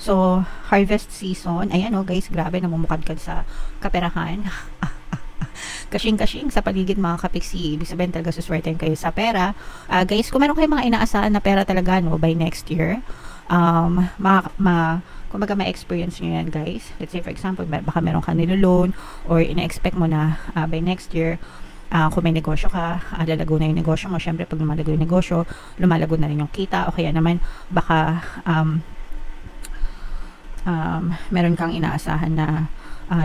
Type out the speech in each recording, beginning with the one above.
So, harvest season. Ayan o guys, grabe, namumukadkad sa kaperahan. Kashing-kashing sa paligid mga kapiksi. Ibig sabihin talaga suswertein kayo sa pera. Guys, kung meron kayong mga inaasahan na pera talaga no, by next year, kumbaga ma-experience nyo yan guys. Let's say for example, baka meron ka nilo-loan or ina-expect mo na by next year, kung may negosyo ka, lalago na yung negosyo mo. Syempre pag lumalago yung negosyo, lumalago na rin yung kita. O kaya naman baka meron kang inaasahan na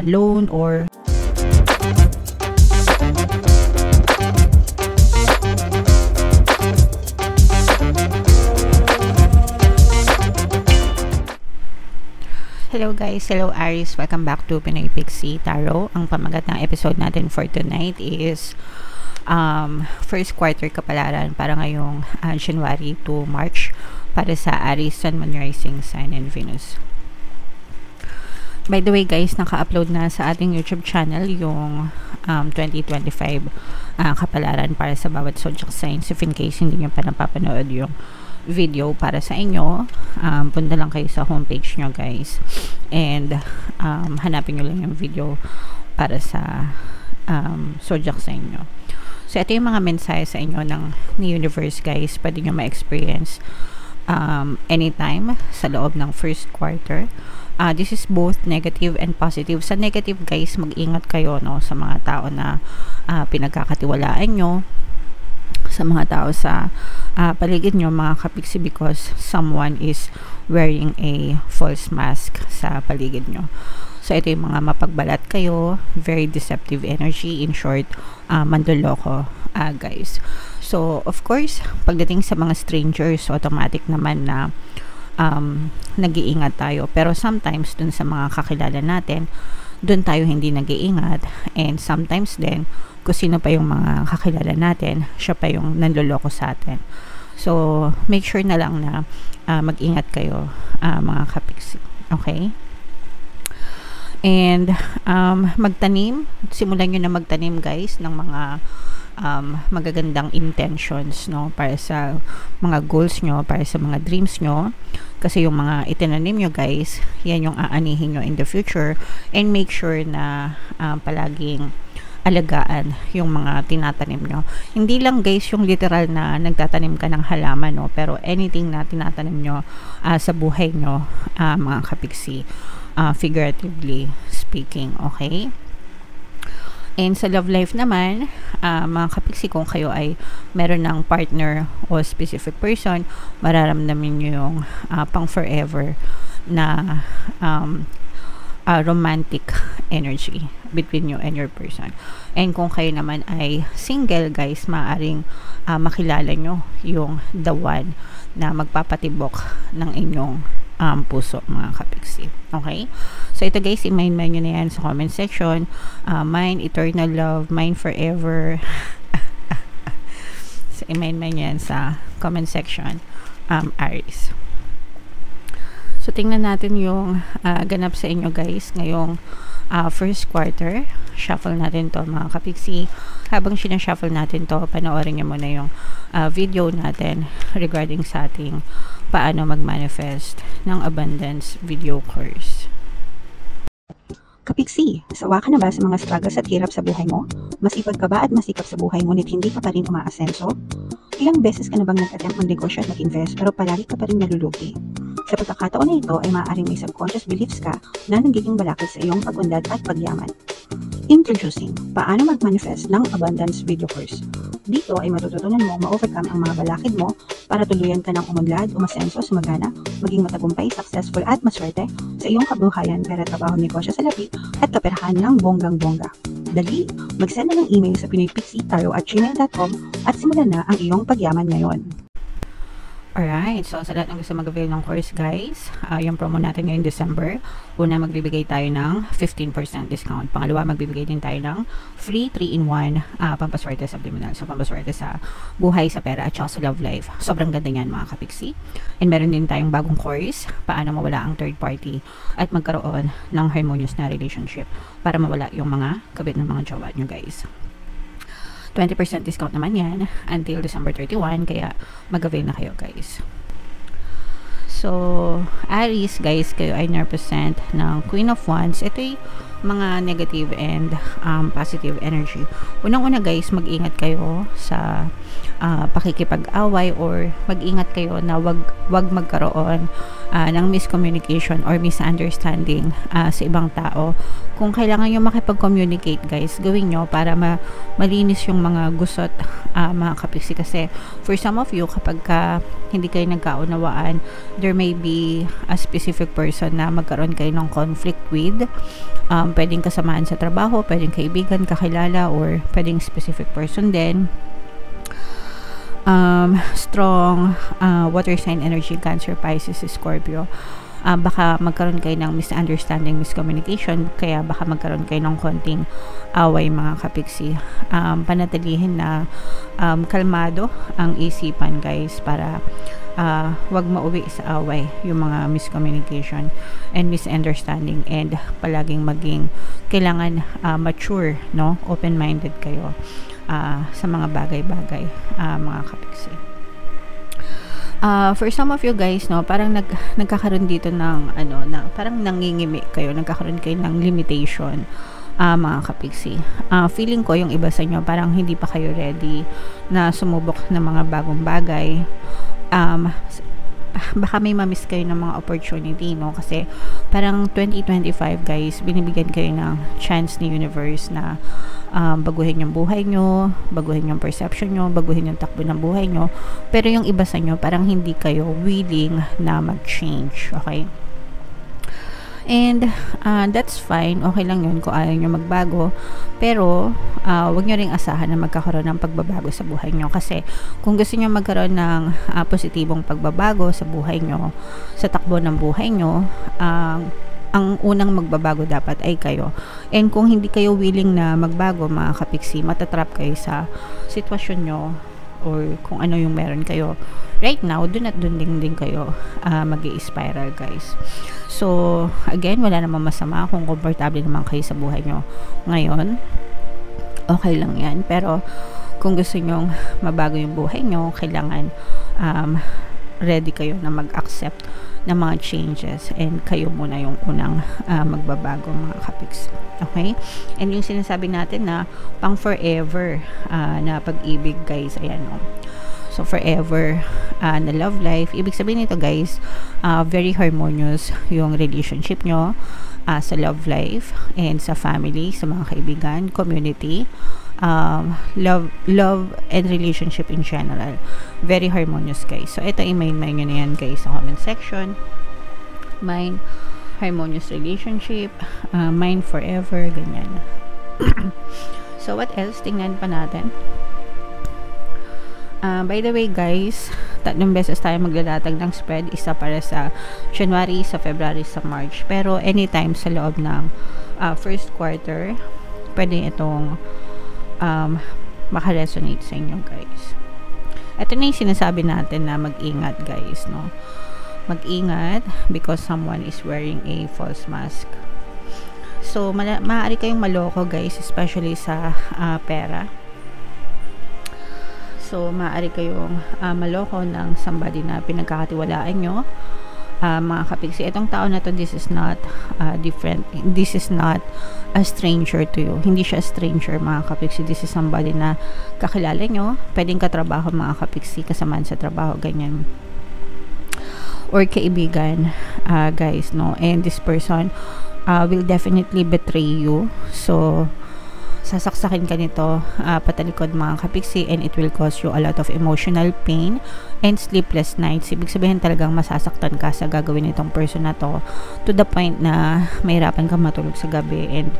loan or hello guys, hello Aries, welcome back to Pinoy Pixie Tarot. Ang pamagat ng episode natin for tonight is first quarter kapalaran para ngayong January to March para sa Aries, Sun, Moon, Rising Sign, and Venus. By the way guys, naka-upload na sa ating YouTube channel yung 2025 kapalaran para sa bawat zodiac signs. If in case hindi nyo pa napapanood yung video para sa inyo, punta lang kayo sa homepage nyo guys and hanapin nyo lang yung video para sa zodiac sign nyo. So ito yung mga mensahe sa inyo ng universe guys, pwede nyo ma-experience anytime sa loob ng first quarter. This is both negative and positive. Sa negative guys, mag-ingat kayo no, sa mga tao na pinagkakatiwalaan nyo, sa mga tao sa paligid nyo mga kapiksi, because someone is wearing a false mask sa paligid nyo. So ito yung mga mapagbalat kayo, very deceptive energy, in short, mandoloko guys. So of course, pagdating sa mga strangers, automatic naman na nag-iingat tayo, pero sometimes dun sa mga kakilala natin, dun tayo hindi nag-iingat, and sometimes din kung sino pa yung mga kakilala natin, siya pa yung nanloloko sa atin. So make sure na lang na mag-ingat kayo mga kapiksi, okay? And magtanim, simulan nyo na magtanim guys ng mga magagandang intentions no, para sa mga goals nyo, para sa mga dreams nyo, kasi yung mga itinanim nyo guys, yan yung aanihin nyo in the future. And make sure na palaging alagaan yung mga tinatanim nyo. Hindi lang guys yung literal na nagtatanim ka ng halaman no, pero anything na tinatanim nyo sa buhay nyo mga kapiksi, figuratively speaking, okay? And sa love life naman, mga kapiksi, kung kayo ay meron ng partner o specific person, mararamdamin nyo yung pang forever na romantic energy between you and your person. And kung kayo naman ay single guys, maaaring makilala nyo yung the one na magpapatibok ng inyong puso mga kapiksi, okay? So ito guys, i-mind nyo na yan sa comment section. Mine, eternal love, mine forever. So i-mind nyo yan sa comment section, Aries. So tingnan natin yung ganap sa inyo guys ngayong first quarter. Shuffle natin to mga kapiksi. Habang sinashuffle natin to, panoorin nyo muna yung video natin regarding sa ating paano mag-manifest ng abundance video course. Kapiksi, sawa ka na ba sa mga struggles at hirap sa buhay mo? Masipag ka ba at masikap sa buhay ngunit hindi ka pa rin umaasenso? Ilang beses ka na bang nag-attempt mag-negosyo at mag-invest pero palagi ka pa rin nalulugi? Sa pagkakataon na ito ay maaaring may subconscious beliefs ka na nagiging balakid sa iyong pag-unlad at pagyaman. Introducing, paano mag-manifest ng abundance video course. Dito ay matututunan mo ma-overcome ang mga balakid mo para tuluyan ka ng umunlad, umasenso, sumagana, maging matagumpay, successful at maswerte sa iyong kabuhayan, pera, trabaho, negosyo, salapi at kaperahan ng bonggang-bongga. Dali, mag-send na ng email sa pinoypixietaro@gmail.com at simulan na ang iyong pagyaman ngayon. Alright, so sa lahat ng gusto mag-avail ng course guys, yung promo natin ngayong December, una magbibigay tayo ng 15% discount. Pangalawa, magbibigay din tayo ng free 3-in-1 pampaswerte subliminal. So pampaswerte sa buhay, sa pera at sa love life. Sobrang ganda niyan mga kapiksi. And meron din tayong bagong course, paano mawala ang third party at magkaroon ng harmonious na relationship para mawala yung mga kabit ng mga jowa nyo guys. 20% discount naman yan until December 31, kaya mag-avail na kayo guys. So, Aries, guys, kayo ay represent ng Queen of Wands. Ito ay mga negative and positive energy. Unang-una, guys, mag-ingat kayo sa pakikipag-away, or mag-ingat kayo na wag magkaroon ng miscommunication or misunderstanding sa ibang tao. Kung kailangan nyo makipag-communicate, guys, gawin nyo para malinis yung mga gusot, mga kapiksi. Kasi for some of you, kapag hindi kayo nagkaunawaan, there may be a specific person na magkaroon kayo ng conflict with. Pwedeng kasamaan sa trabaho, pwedeng kaibigan, kakilala, or pwedeng specific person din. Strong water sign energy, Cancer, Pisces, Scorpio. Baka magkaroon kayo ng misunderstanding, miscommunication, kaya baka magkaroon kayo ng konting away, mga kapiksi. Panatilihin na kalmado ang isipan, guys, para wag mauwi sa away yung mga miscommunication and misunderstanding, and palaging kailangan mature, no? Open-minded kayo sa mga bagay-bagay, mga kapiksi. For some of you, guys, no, parang nagkakaroon dito ng parang nangingimi kayo, nagkakaroon kayo ng limitation, mga kapiksi. Feeling ko yung iba sa inyo parang hindi pa kayo ready na sumubok ng mga bagong bagay. Baka may mamiss kayo ng mga opportunity, no? Kasi parang 2025, guys, binibigyan kayo ng chance ni universe na baguhin yung buhay nyo, baguhin yung perception nyo, baguhin yung takbo ng buhay nyo. Pero yung iba sa inyo, parang hindi kayo willing na mag-change, okay? And that's fine, okay lang yun kung ayaw nyo magbago. Pero wag nyo ring asahan na magkakaroon ng pagbabago sa buhay nyo. Kasi kung gusto nyo magkaroon ng positibong pagbabago sa buhay nyo, sa takbo ng buhay nyo, ang unang magbabago dapat ay kayo. And kung hindi kayo willing na magbago, mga kapiksi, matatrap kayo sa sitwasyon nyo, or kung ano yung meron kayo right now, dun at dun din kayo mag-i-spiral, guys. So, again, wala namang masama kung komportable naman kayo sa buhay nyo ngayon. Okay lang yan. Pero, kung gusto nyong mabago yung buhay nyo, kailangan ready kayo na mag-accept ng mga changes, and kayo muna yung unang magbabago, mga kapiks. Okay? And yung sinasabi natin na pang forever na pag-ibig, guys, ayan, no? So, forever na love life. Ibig sabihin nito, guys, very harmonious yung relationship nyo sa love life and sa family, sa mga kaibigan, community, love and relationship in general. Very harmonious, guys. So, ito i-main nyo na yan, guys, sa comment section. Mine, harmonious relationship, mine forever, ganyan. So, what else? Tingnan pa natin. By the way, guys, 3 beses tayo maglalatag ng spread. Isa para sa January, sa February, sa March. Pero anytime sa loob ng first quarter, pwede itong makaresonate sa inyo, guys. Ito na yung sinasabi natin na mag-ingat, guys, no? Mag-ingat because someone is wearing a false mask. So, maaari kayong maloko, guys, especially sa pera. So, maaari kayong maloko ng somebody na pinagkakatiwalaan nyo. Mga kapiksi, itong tao na to, this is not different. This is not a stranger to you. Hindi siya stranger, mga kapiksi. This is somebody na kakilala nyo. Pwedeng katrabaho, mga kapiksi, kasamaan sa trabaho, ganyan. Or kaibigan, guys, no? And this person will definitely betray you. So, sasaksakin ka nito patalikod, mga kapiksi, and it will cause you a lot of emotional pain and sleepless nights. Ibig sabihin talagang masasaktan ka sa gagawin nitong person na to the point na mahirapan kang matulog sa gabi and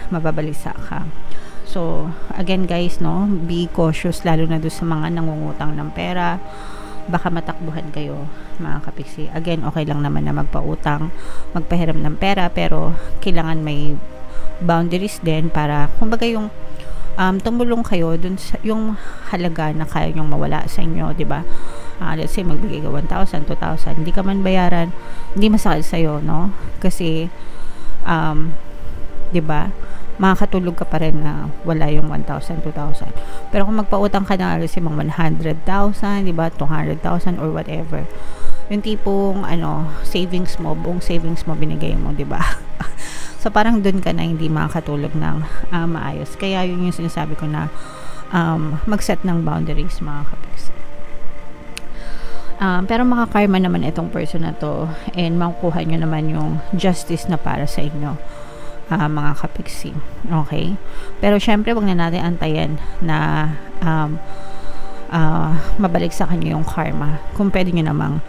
mababalisa ka. So, again, guys, no, be cautious, lalo na doon sa mga nangungutang ng pera. Baka matakbuhan kayo, mga kapiksi. Again, okay lang naman na magpautang, magpahiram ng pera, pero kailangan may boundaries din para, kumbaga, yung tumulong kayo dun sa yung halaga na kaya nyong mawala sa inyo, di ba? Let's say magbigay ka 1,000, 2,000, hindi ka man bayaran, hindi masakit sa'yo, no? Kasi di ba, makakatulog ka pa rin na wala yung 1,000, 2,000. Pero kung magpautang ka na, let's say mga 100,000, di ba, 200,000 or whatever, yung tipong savings mo, buong savings mo binigay mo, 'di ba? So parang dun ka na hindi makakatulog ng maayos. Kaya yun yung sinasabi ko na mag-set ng boundaries, mga kapiksi. Pero makakarma naman itong person na to, and makukuha nyo naman yung justice na para sa inyo, mga kapiksi. Okay? Pero syempre, wag na natin antayin na mabalik sa kanya yung karma kung pwede nyo namang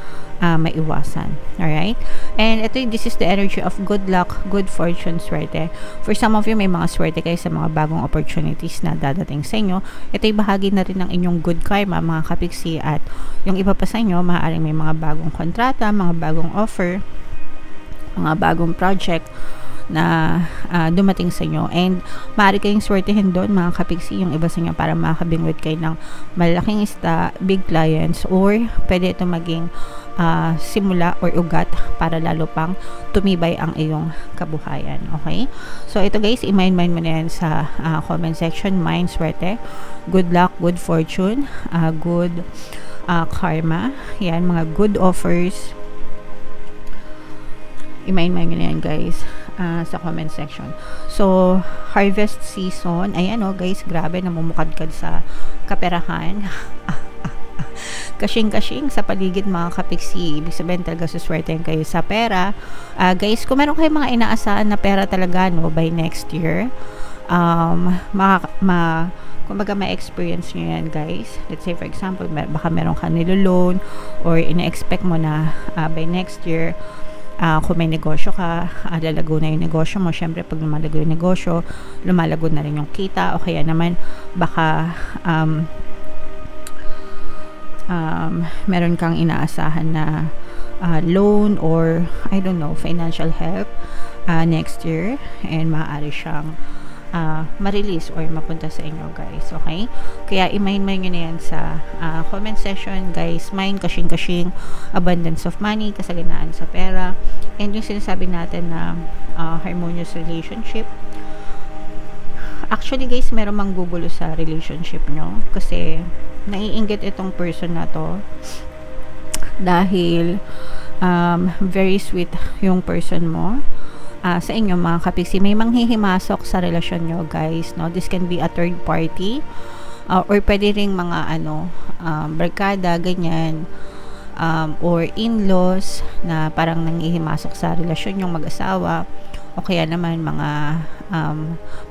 maiwasan. Alright? And this is the energy of good luck, good fortunes right there. For some of you, may mga swerte kayo sa mga bagong opportunities na dadating sa inyo. Ito'y bahagi na rin ng inyong good karma, mga kapiksi, at yung iba pa sa inyo, maaaring may mga bagong kontrata, mga bagong offer, mga bagong project na dumating sa inyo, and maaari kayong swertehin doon, mga kapiksi, yung iba sa inyo, para makakabingwit kayo ng malaking big clients, or pwede ito maging simula or ugat para lalo pang tumibay ang iyong kabuhayan. Okay? So ito guys, i-mind mo na yan sa comment section. Mind, swerte, good luck, good fortune, good karma, yan, mga good offers. I-mind nyo na yan guys sa comment section. So harvest season, ayan guys, grabe, namumukadkad sa kaperahan. Kashing-kashing sa paligid, mga kapiksi. Ibig sabihin talaga suswertein kayo sa pera. Guys, kung meron kayo mga inaasahan na pera talaga by next year, kumbaga ma-experience nyo yan guys. Let's say for example, baka meron ka nilo-loan or ina-expect mo na by next year, kung may negosyo ka, lalago na yung negosyo mo. Syempre pag lumalago yung negosyo, lumalago na rin yung kita, o kaya naman baka meron kang inaasahan na loan or I don't know, financial help next year, and maaari siyang ma-release or mapunta sa inyo guys. Okay? Kaya i-mind nyo na yan sa comment section guys. Mind, kashing-kashing, abundance of money, kasaganaan sa pera, and yung sinasabi natin na harmonious relationship. Actually guys, meron mang gugulo sa relationship nyo kasi naiinggit itong person na to dahil very sweet yung person mo sa inyo, mga kapiksi. May manghihimasok sa relasyon nyo guys, no? This can be a third party or pwede ring mga barkada, ganyan, or in-laws na parang nanghihimasok sa relasyon yung mag-asawa, o kaya naman mga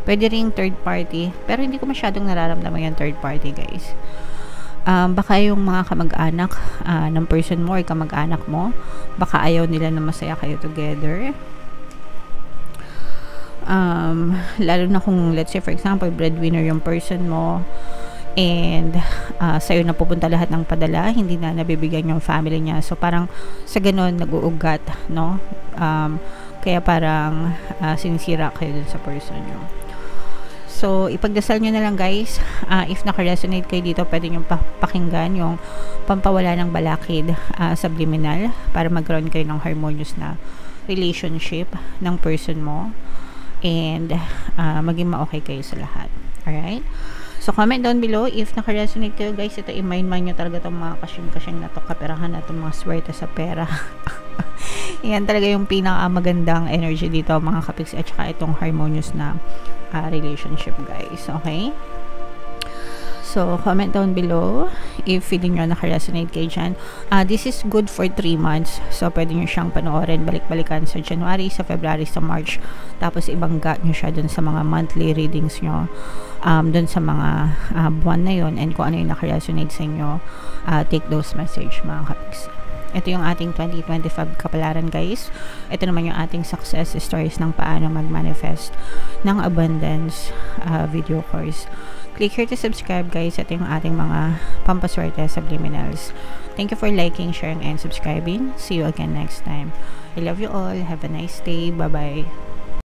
pwede ring third party, pero hindi ko masyadong nararamdaman yung third party guys. Baka yung mga kamag-anak ng person mo or kamag-anak mo, baka ayaw nila na masaya kayo together. Lalo na kung let's say for example breadwinner yung person mo, and sa'yo na pupunta lahat ng padala, hindi na nabibigyan yung family niya. So parang sa ganun nag-uugat, no? Kaya parang sinisira kayo dun sa person nyo. So, ipagdasal nyo na lang guys. If naka-resonate kayo dito, pwede nyo pakinggan yung pampawala ng balakid subliminal para magkaroon kayo ng harmonious na relationship ng person mo, and maging ma-okay kayo sa lahat. Alright? So, comment down below if naka-resonate kayo guys. Ito, i-mind nyo talaga itong mga kasyeng-kasyeng na to, kaperahan na itong mga swerte sa pera. Yan talaga yung pinakamagandang energy dito, mga kapiksi, at saka itong harmonious na relationship guys. Okay? So, comment down below if feeling nyo naka-resonate kayo dyan. This is good for 3 months. So, pwede nyo siyang panoorin, balik-balikan sa January, sa February, sa March. Tapos, ibangga nyo siya dun sa mga monthly readings nyo. Dun sa mga buwan na yun. And kung ano yung naka-resonate sa inyo, take those message, mga kapiksi. Ito yung ating 2025 kapalaran guys. Ito naman yung ating success stories ng paano mag-manifest ng abundance video course. Click here to subscribe guys. Ito yung ating mga pampaswerte subliminals. Thank you for liking, sharing, and subscribing. See you again next time. I love you all. Have a nice day. Bye-bye.